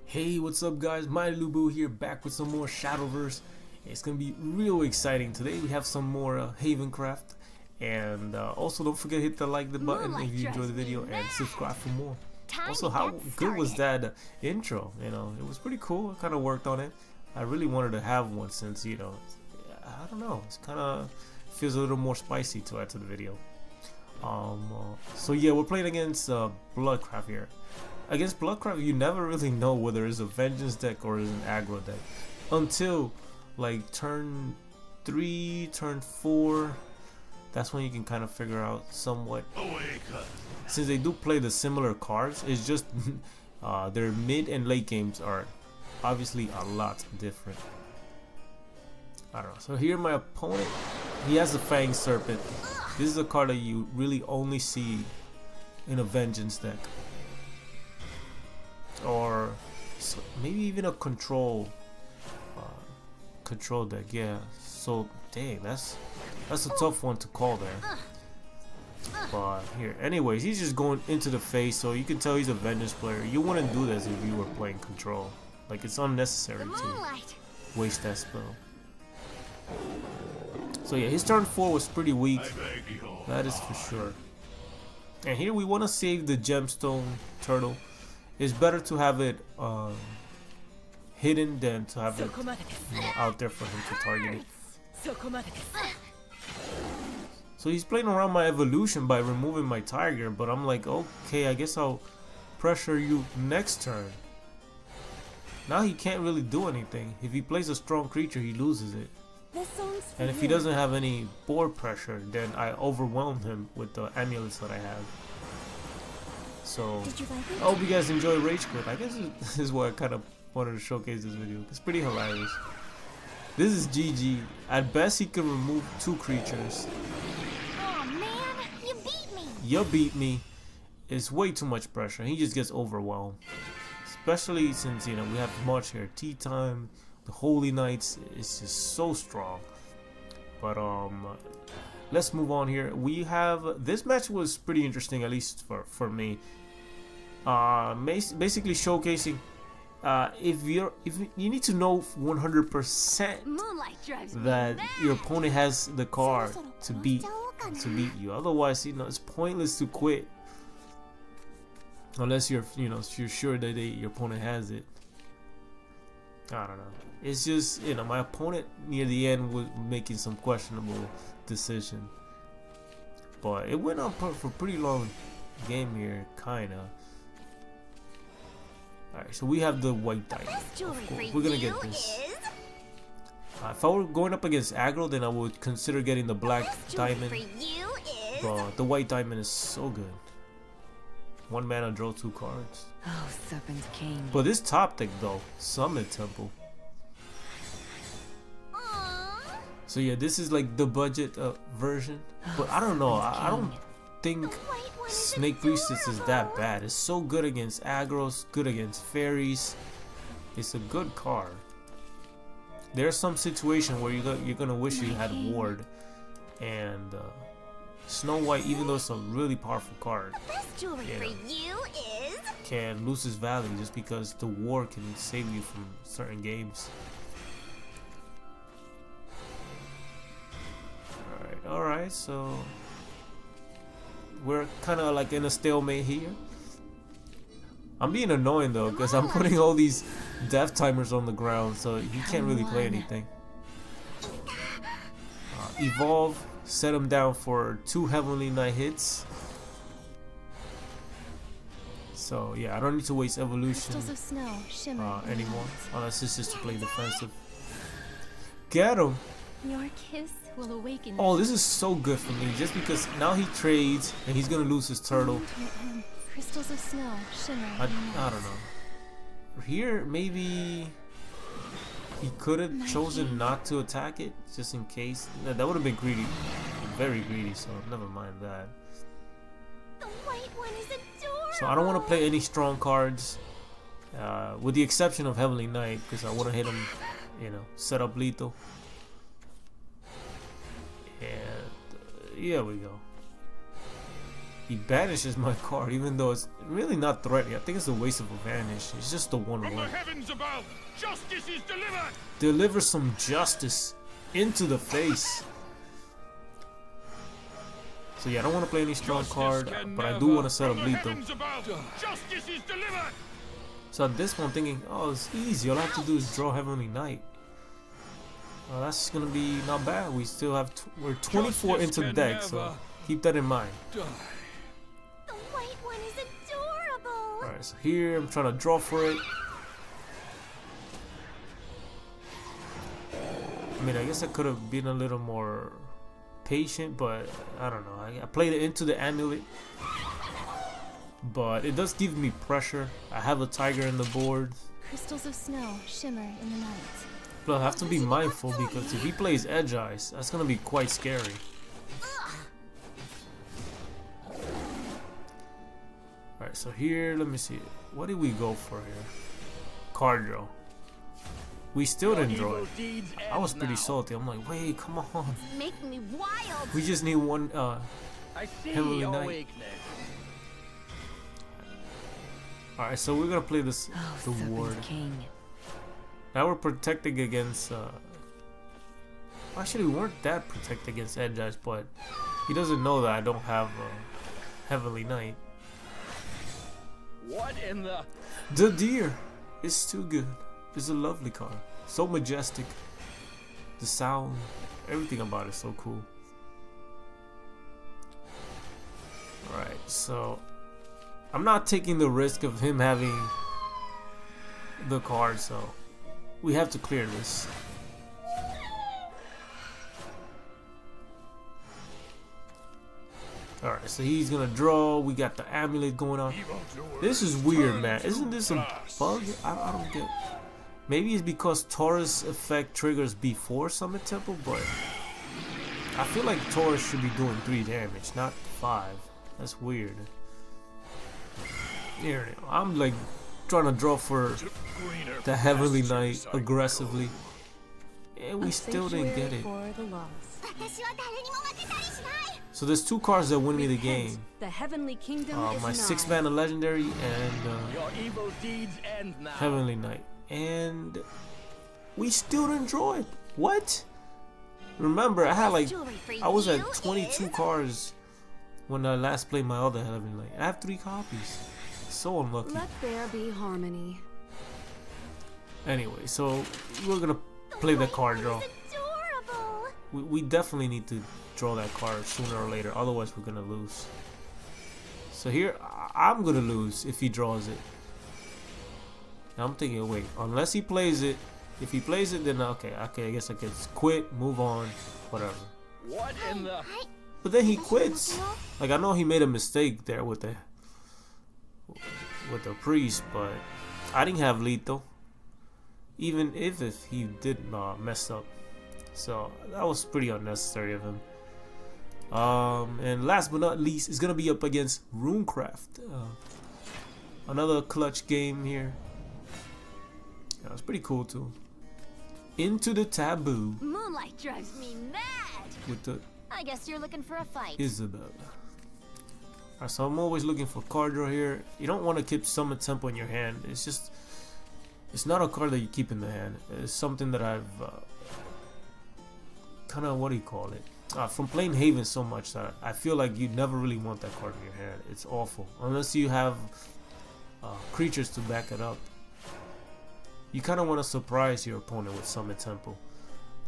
Hey, what's up guys? My Lubu here, back with some more Shadowverse. It's gonna be real exciting. Today we have some more Havencraft, and also don't forget to hit the like button if you enjoyed the video and subscribe for more. Also, how good was that intro? You know, it was pretty cool. I kind of worked on it. I really wanted to have one since, you know, I don't know, it's kind of feels a little more spicy to add to the video. So yeah, we're playing against Bloodcrap here. Against Bloodcrap, you never really know whether it's a vengeance deck or it's an aggro deck until like turn 3, turn 4. That's when you can kind of figure out somewhat. Since they do play the similar cards, it's just their mid and late games are obviously a lot different. I don't know. So here my opponent, he has the Fang Serpent. This is a card that you really only see in a vengeance deck, or maybe even a control deck. Yeah, so dang, that's a tough one to call there. But here, anyways, he's just going into the face, so you can tell he's a vengeance player. You wouldn't do this if you were playing control. Like, it's unnecessary to waste that spell. So yeah, his turn 4 was pretty weak, that is for sure. And here we want to save the gemstone turtle. It's better to have it hidden than to have it, you know, out there for him to target it. So he's playing around my evolution by removing my tiger, but I'm like, okay, I guess I'll pressure you next turn. Now he can't really do anything. If he plays a strong creature, he loses it. And if he doesn't have any board pressure, then I overwhelm him with the amulets that I have. So I hope you guys enjoy Rage Quit. I guess this is what I kind of wanted to showcase this video. It's pretty hilarious. This is GG. At best, he can remove 2 creatures. Oh man, you beat me. You beat me. It's way too much pressure. He just gets overwhelmed. Especially since, you know, we have much here. Tea Time, the Holy Knights is just so strong. But let's move on here. We have, this match was pretty interesting, at least for me. Basically showcasing if you need to know 100% that your opponent has the card to beat you. Otherwise, you know, it's pointless to quit unless you're sure that your opponent has it. I don't know. It's just, you know, my opponent near the end was making some questionable decision, but it went on for a pretty long game here, kinda. Alright, so we have the white diamond. Of course, we're gonna get this. If I were going up against aggro, then I would consider getting the black diamond, but the white diamond is so good. 1 mana, draw 2 cards. Oh, Serpent King. But this top deck though, Summit Temple. So yeah, this is like the budget version, but I don't know. I don't think Snake Priestess is that bad. It's so good against aggros, good against fairies. It's a good card. There's some situation where you're gonna wish you had Ward, and Snow White, even though it's a really powerful card, can lose its value just because the War can save you from certain games. Alright, so we're kind of like in a stalemate here. I'm being annoying though, because I'm putting all these death timers on the ground, so you can't really play anything. Evolve, set him down for 2 Heavenly Knight hits. So yeah, I don't need to waste evolution anymore, unless it's just to play defensive. Get him! Your kiss will awaken. Oh, this is so good for me, just because now he trades and he's gonna lose his turtle. Crystals of snow shimmer. I don't know. Here, maybe he could have chosen not to attack it, just in case. That would have been greedy, very greedy. So never mind that. The white one is adorable. So I don't want to play any strong cards, with the exception of Heavenly Knight, because I want to hit him, you know, set up lethal. And here we go. He banishes my card, even though it's really not threatening. I think it's a waste of a vanish. It's just a 1/1. From the heavens above, justice is delivered. Deliver some justice into the face. So yeah, I don't want to play any strong card, but I do want to set up lethal. Justice is delivered. So at this point I'm thinking, oh, it's easy. All I have to do is draw Heavenly Knight. That's gonna be not bad. We still have we're 24 into the deck, so keep that in mind. The white one is adorable. Alright, so here I'm trying to draw for it. I mean, I guess I could have been a little more patient, but I don't know. I played it into the amulet, but it does give me pressure. I have a tiger in the board. Crystals of snow shimmer in the night. But I have to be mindful because if he plays Edge Eyes, that's gonna be quite scary. Alright, so here, let me see. What did we go for here? Card draw. We still didn't draw it. I was pretty salty. I'm like, wait, come on. Make me wild. We just need one Heavenly Knight. Alright, so we're gonna play this the ward. Now we're protecting against actually we weren't that protected against Edge Eyes, but he doesn't know that I don't have Heavenly Knight. What in the? The deer is too good. It's a lovely card. So majestic. The sound, everything about it is so cool. Alright, so I'm not taking the risk of him having the card, so we have to clear this. Alright, so he's gonna draw. We got the amulet going on. This is weird, man. Isn't this a bug? I don't get. Maybe it's because Taurus effect triggers before Summit Temple, but I feel like Taurus should be doing 3 damage, not 5. That's weird. Here, I'm like trying to draw for the Heavenly Knight aggressively, and we still didn't get it. So there's 2 cards that win me the game. The Heavenly Kingdom My 6-mana legendary and Heavenly Knight, and we still didn't draw it. What? Remember, I had like I was at 22 cards when I last played my other Heavenly Knight. I have 3 copies. So unlucky. Let there be harmony. Anyway, so we're gonna play the card draw. We definitely need to draw that card sooner or later, otherwise we're gonna lose. So here I'm gonna lose if he draws it. Now I'm thinking, wait, unless he plays it. If he plays it, then okay, I guess I can quit, move on, whatever. What in the? But then he quits. Like, I know he made a mistake there with the priest, but I didn't have lethal, even if he did mess up. So that was pretty unnecessary of him. And last but not least, is gonna be up against Roomcraft. Another clutch game here. Yeah, it's pretty cool too. Into the Taboo. Moonlight drives me mad. With the I guess you're looking for a fight. Isabella. Alright, so I'm always looking for card draw here. You don't want to keep Summit Temple in your hand. It's not a card that you keep in the hand. It's something that I've kind of, what do you call it? From playing Haven so much that I feel like you never really want that card in your hand. It's awful. Unless you have creatures to back it up. You kind of want to surprise your opponent with Summit Temple.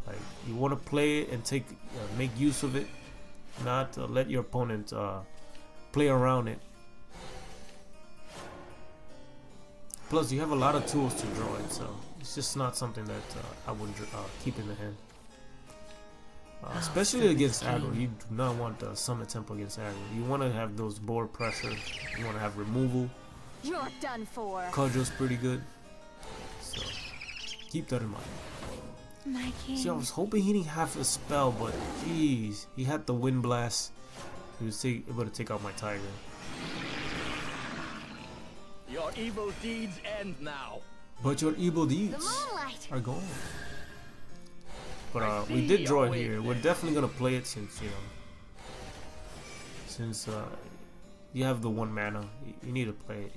Like, you want to play it and make use of it, not let your opponent play around it. Plus, you have a lot of tools to draw it, so it's just not something that I would keep in the hand. Especially against aggro, you do not want Summit Temple against aggro. You want to have those board pressure. You want to have removal. You're done for. Kojo's pretty good, so keep that in mind. My king. See, I was hoping he didn't have a spell, but jeez, he had the Wind Blast. He was able to take out my tiger. Your evil deeds end now. But your evil deeds are gone. But we did draw it here. We're definitely gonna play it since You have the 1 mana. You need to play it.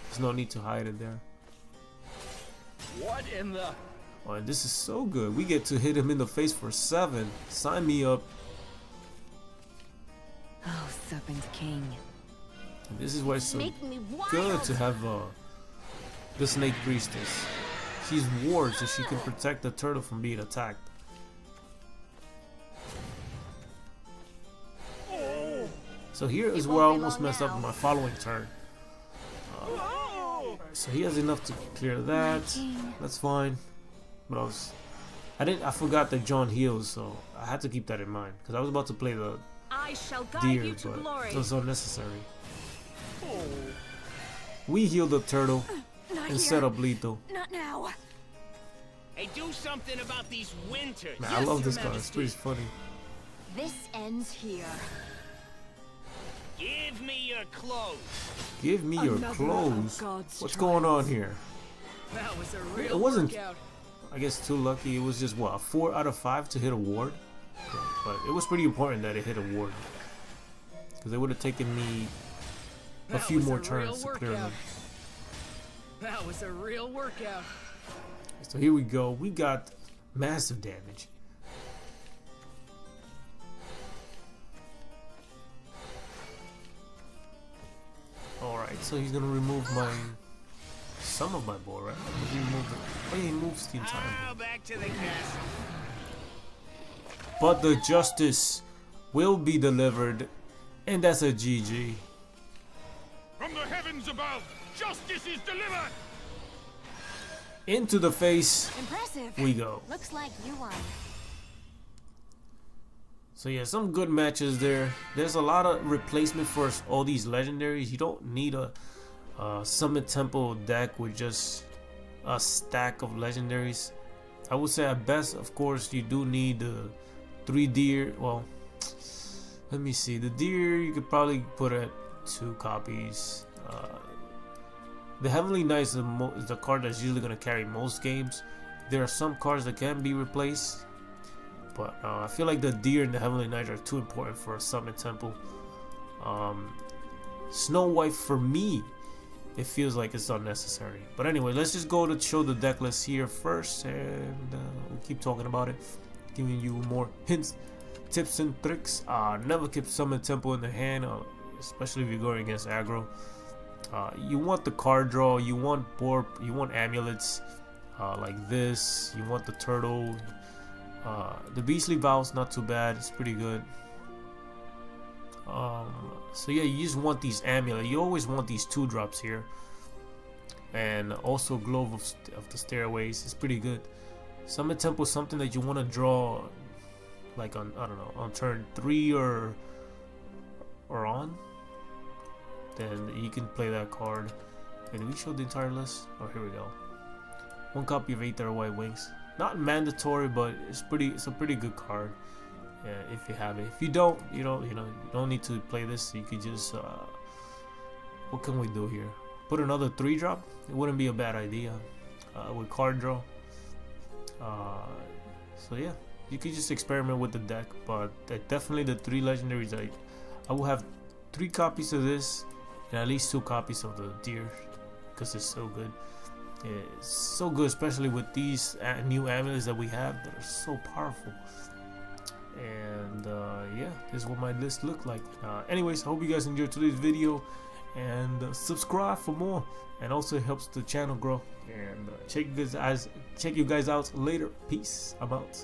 There's no need to hide it there. What in the... Oh, and this is so good. We get to hit him in the face for 7. Sign me up. Oh, Serpent King. And this is why it's so Make me wild. good to have the Snake Priestess. She's ward, so she can protect the turtle from being attacked. So here is where I almost messed up in my following turn. So he has enough to clear that. That's fine. But I forgot that John heals, so I had to keep that in mind because I was about to play the I shall guide deer, you to but glory. it was unnecessary. We healed the turtle Not and here. set up lethal. Not now. Hey, do something about these winters. Man, I love this card. It's pretty funny. This ends here. Give me your clothes. Give me your Another clothes. of God's What's going on trials. here? That was a It real wasn't, workout. I guess, too lucky. It was just what, a 4 out of 5 to hit a ward. But it was pretty important that it hit a ward because it would have taken me a That few was more a real turns to clear them. workout. That was a real workout. So here we go. We got massive damage. Alright, so he's gonna remove some of my board, right? He removed it. Oh, yeah, he moves the entire Now board. back to the castle. But the justice will be delivered, and that's a GG. From the heavens above, justice is delivered. Into the face Impressive. we go. Looks like you won. So yeah, some good matches there. There's a lot of replacement for all these legendaries. You don't need a Summit Temple deck with just a stack of legendaries. I would say at best, of course, you do need the 3 deer. Well, let me see. The deer you could probably put at 2 copies. The Heavenly Knight is the card that's usually going to carry most games. There are some cards that can be replaced, but I feel like the deer and the Heavenly Knight are too important for a Summit Temple. Snow White, for me, it feels like it's unnecessary. But anyway, let's just go to show the deck list here first, and we'll keep talking about it, giving you more hints, tips, and tricks. Never keep Summit Temple in the hand, especially if you're going against aggro. You want the card draw, you want board, you want amulets like this, you want the turtle. The Beastly Vow's not too bad, it's pretty good. So yeah, you just want these amulets. You always want these 2-drops here, and also Glove of the Stairways is pretty good. Summit Temple is something that you want to draw like on, I don't know, on turn 3 or on. Then you can play that card. And did we show the entire list? Oh, here we go. 1 copy of Aether White Wings. Not mandatory, but it's a pretty good card. If you have it. If you don't, you don't need to play this. You could just what can we do here? Put another 3-drop. It wouldn't be a bad idea with card draw. So yeah, you could just experiment with the deck, but definitely the 3 legendaries. I will have 3 copies of this and at least 2 copies of the deer because it's so good. It's so good, especially with these new amulets that we have that are so powerful. And yeah, this is what my list looked like. Anyways, I hope you guys enjoyed today's video, and subscribe for more, and also it helps the channel grow. And check you guys out later. Peace. I'm out.